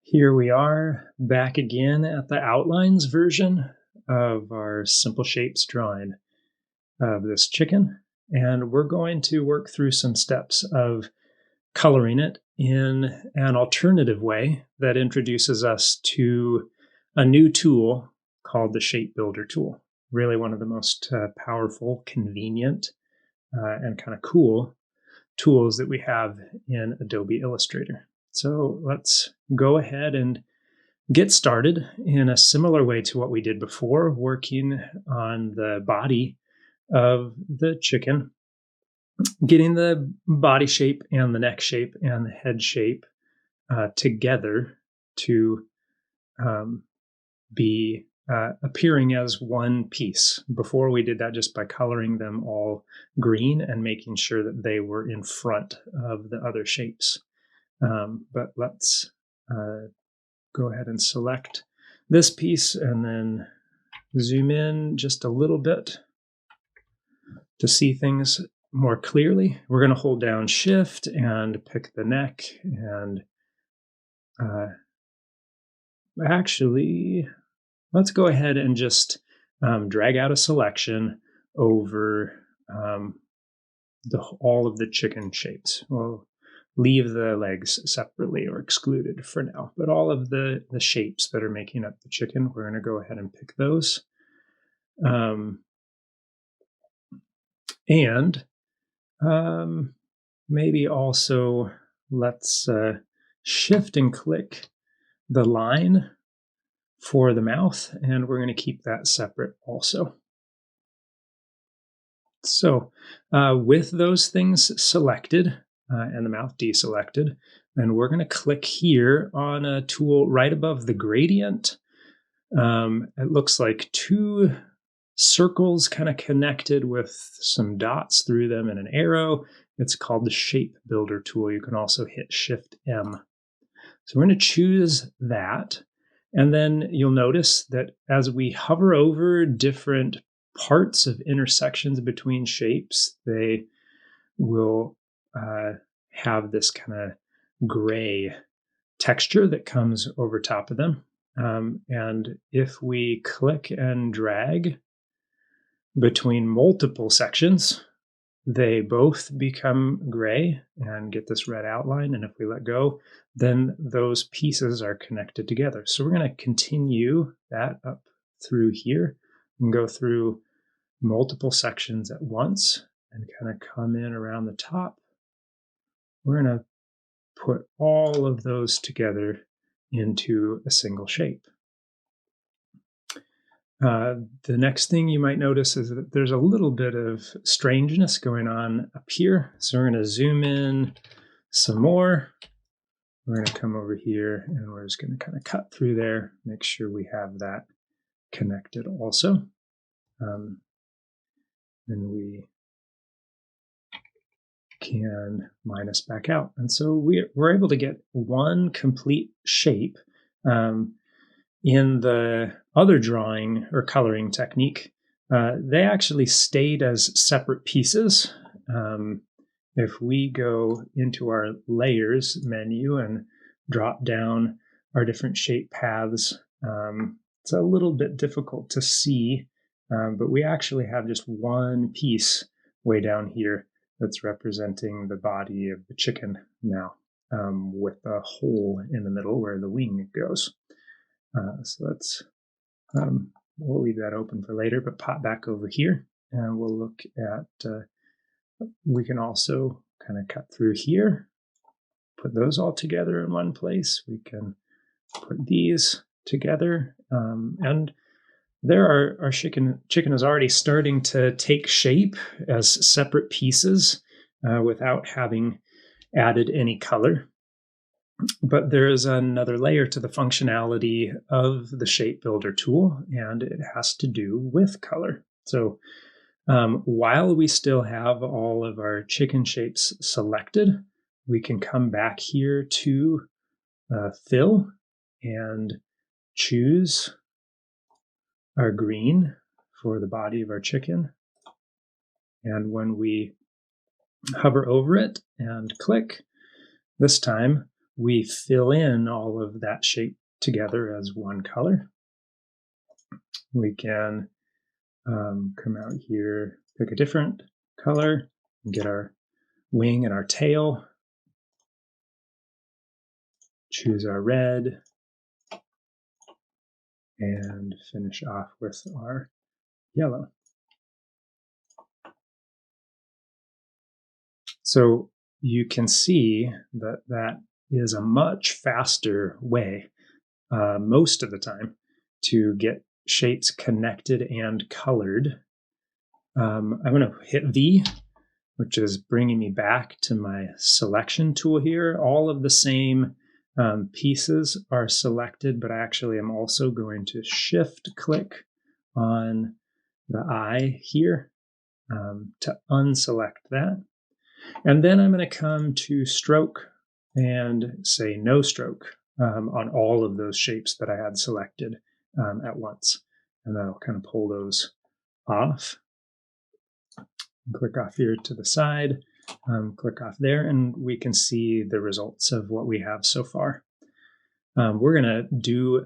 Here we are back again at the outlines version of our simple shapes drawing of this chicken. And we're going to work through some steps of coloring it in an alternative way that introduces us to a new tool called the Shape Builder tool. Really one of the most powerful, convenient, and kind of cool tools that we have in Adobe Illustrator. So let's go ahead and get started in a similar way to what we did before, working on the body of the chicken, getting the body shape and the neck shape and the head shape together to be appearing as one piece. Before we did that just by coloring them all green and making sure that they were in front of the other shapes. But let's go ahead and select this piece and then zoom in just a little bit to see things more clearly. We're going to hold down Shift and pick the neck, and actually, let's go ahead and just drag out a selection over all of the chicken shapes. We'll leave the legs separately or excluded for now, but all of the shapes that are making up the chicken, we're going to go ahead and pick those. And maybe also let's shift and click the line for the mouth, and we're going to keep that separate also. So with those things selected and the mouth deselected, then we're going to click here on a tool right above the gradient. It looks like two circles kind of connected with some dots through them and an arrow. It's called the Shape Builder tool. You can also hit Shift M. So we're going to choose that. And then you'll notice that as we hover over different parts of intersections between shapes, they will have this kind of gray texture that comes over top of them. And if we click and drag between multiple sections, they both become gray and get this red outline. And if we let go, then those pieces are connected together. So we're going to continue that up through here and go through multiple sections at once and kind of come in around the top. We're going to put all of those together into a single shape. The next thing you might notice is that there's a little bit of strangeness going on up here. So we're going to zoom in some more. We're going to come over here and we're just going to kind of cut through there, make sure we have that connected also. And we can minus back out. And so we're able to get one complete shape. In the other drawing or coloring technique, they actually stayed as separate pieces. If we go into our layers menu and drop down our different shape paths, it's a little bit difficult to see, but we actually have just one piece way down here that's representing the body of the chicken now, with a hole in the middle where the wing goes. So let's, we'll leave that open for later, but pop back over here and we'll look at, we can also kind of cut through here, put those all together in one place. We can put these together, and there our chicken is already starting to take shape as separate pieces without having added any color. But there is another layer to the functionality of the Shape Builder tool, and it has to do with color. So while we still have all of our chicken shapes selected, we can come back here to Fill and choose our green for the body of our chicken. And when we hover over it and click, this time we fill in all of that shape together as one color. We can come out here, pick a different color, and get our wing and our tail. Choose our red, and finish off with our yellow. So you can see that that is a much faster way, most of the time, to get shapes connected and colored. I'm going to hit V, which is bringing me back to my selection tool here. All of the same pieces are selected, but actually I'm also going to shift click on the eye here to unselect that. And then I'm going to come to stroke and say no stroke on all of those shapes that I had selected at once. And that'll kind of pull those off. Click off here to the side, click off there, and we can see the results of what we have so far. We're going to do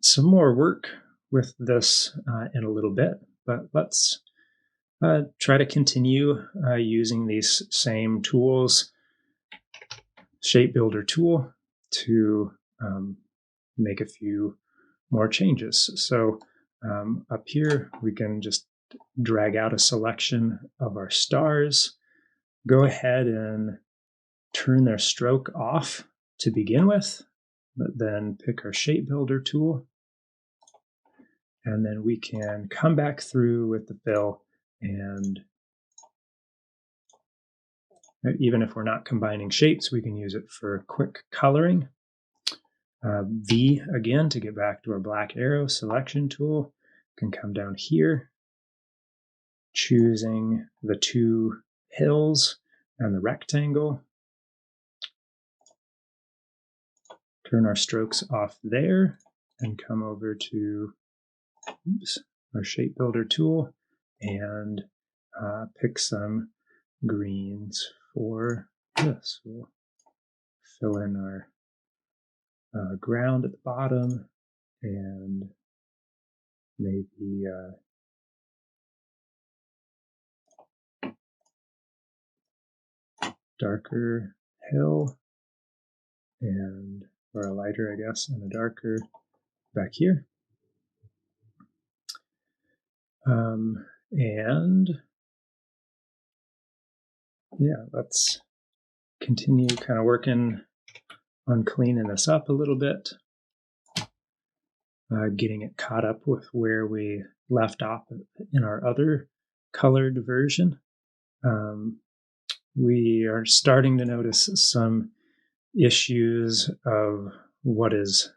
some more work with this in a little bit, but let's try to continue using these same tools, Shape Builder tool, to make a few more changes. So up here, we can just drag out a selection of our stars, go ahead and turn their stroke off to begin with, but then pick our Shape Builder tool, and then we can come back through with the fill, and even if we're not combining shapes, we can use it for quick coloring. V again to get back to our black arrow selection tool. Can come down here, choosing the two hills and the rectangle. Turn our strokes off there and come over to our Shape Builder tool and pick some greens for this. We'll fill in our ground at the bottom and maybe darker hill and or a lighter, I guess, and a darker back here. And yeah, let's continue kind of working on cleaning this up a little bit, getting it caught up with where we left off in our other colored version. We are starting to notice some issues of what is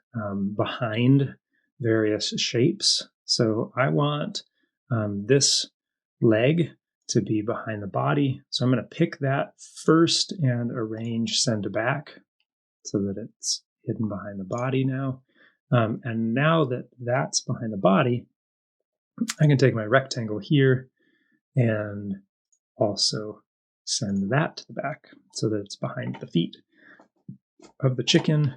behind various shapes. So I want this leg to be behind the body. So I'm going to pick that first and arrange send to back so that it's hidden behind the body now. And now that that's behind the body, I can take my rectangle here and also send that to the back so that it's behind the feet of the chicken.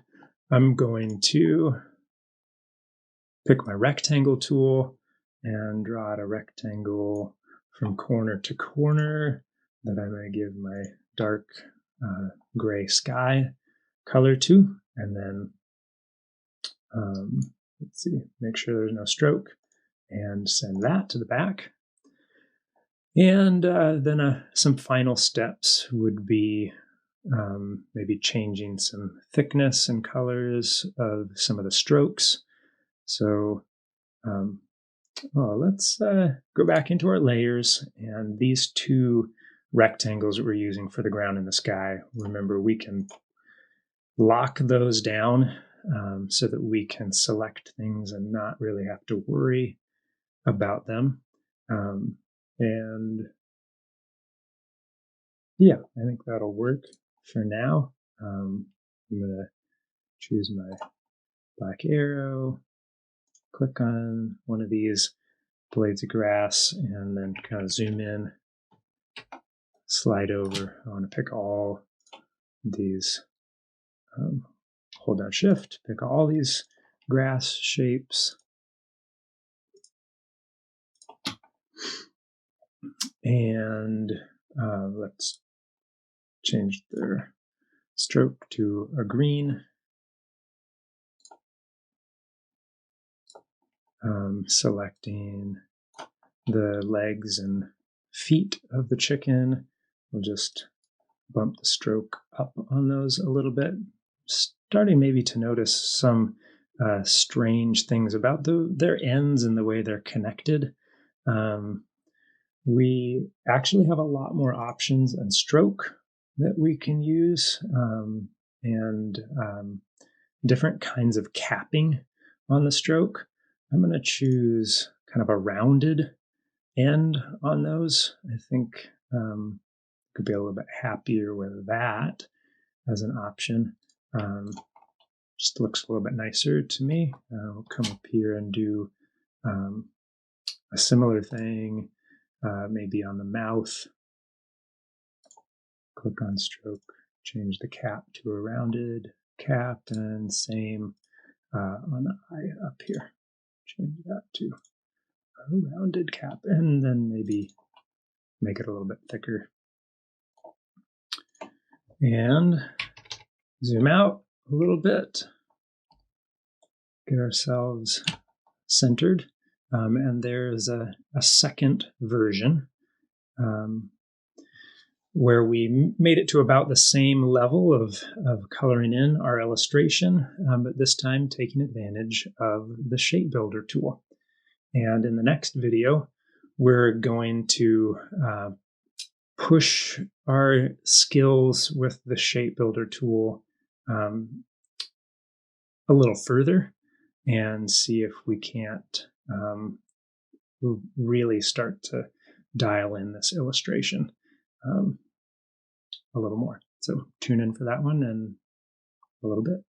I'm going to pick my rectangle tool and draw out a rectangle from corner to corner that I'm going to give my dark gray sky color to, and then let's see, make sure there's no stroke and send that to the back. And then some final steps would be maybe changing some thickness and colors of some of the strokes. So let's go back into our layers, and these two rectangles that we're using for the ground and the sky, remember we can lock those down so that we can select things and not really have to worry about them. And yeah, I think that'll work for now. I'm going to choose my black arrow, click on one of these blades of grass, and then kind of zoom in, slide over. I want to pick all these hold down Shift, pick all these grass shapes, and let's change their stroke to a green. Selecting the legs and feet of the chicken, we'll just bump the stroke up on those a little bit, starting maybe to notice some strange things about their ends and the way they're connected. We actually have a lot more options and stroke that we can use, and different kinds of capping on the stroke. I'm going to choose kind of a rounded end on those. I think could be a little bit happier with that as an option. Just looks a little bit nicer to me. We'll come up here and do a similar thing, maybe on the mouth. Click on stroke, change the cap to a rounded cap, and same on the eye up here. Change that to a rounded cap, and then maybe make it a little bit thicker. And zoom out a little bit, get ourselves centered, and there's a second version where we made it to about the same level of coloring in our illustration, but this time taking advantage of the Shape Builder tool. And in the next video, we're going to push our skills with the Shape Builder tool a little further and see if we can't really start to dial in this illustration a little more. So tune in for that one in a little bit.